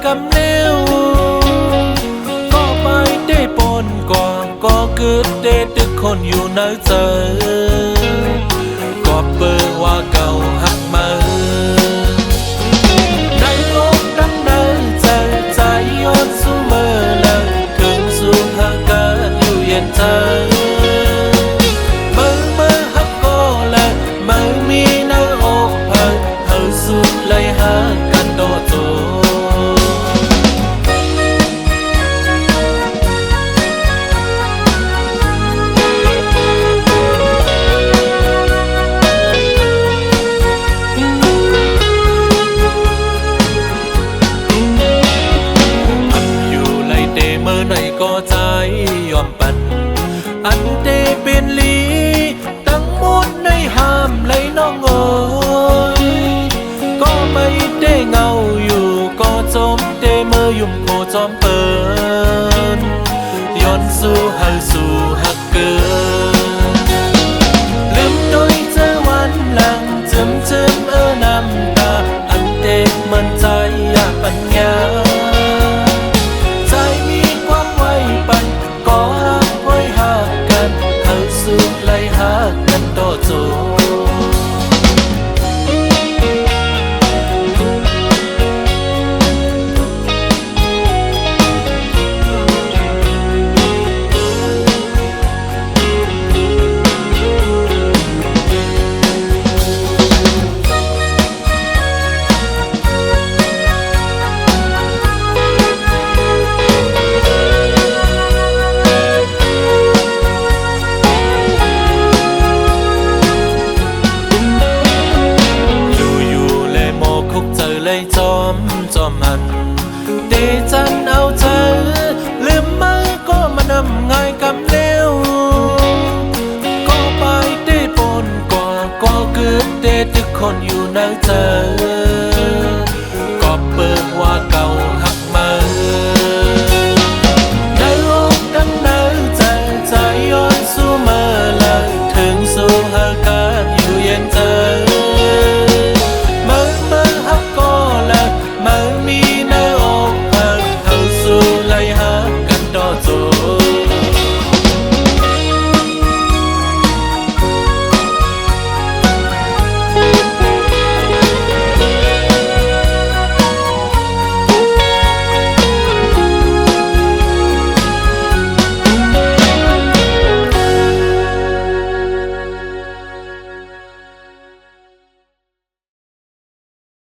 กำเลี้ยวก็ไปได้ปนก่อนก็เกิดได้ตึกคนอยู่ในใจก็เปิดว่าเก่าหักมาได้ลบดังนั้นใจย้อนสู้เมื่อแล้วถึงสู่หากันอยู่เย็นใจหักก็และไม่มีในอกพังเฮาสุดเลยหากันโตโตไหนก็ใจยอมปันอันเดเป็นลีตั้งหมดในห้ามเลยน้องเอ๋ยก็ไม่ได้เงาอยู่ก็จมเดเมื่อยุ่มโคจอมเปินย้อนสู้ให้สู้หักเกินลืมโดยเจอวันหลังจึมน้ำตาอันเดมันใจอยากปัญญากันโตโจเลยจอมมันเตจันเอาใจลืมไม่ก็มานำง่ายกำเลี้ยวก็ไปได้ปนกว่าก็เกิดได้ทุกคนอยู่ในใจ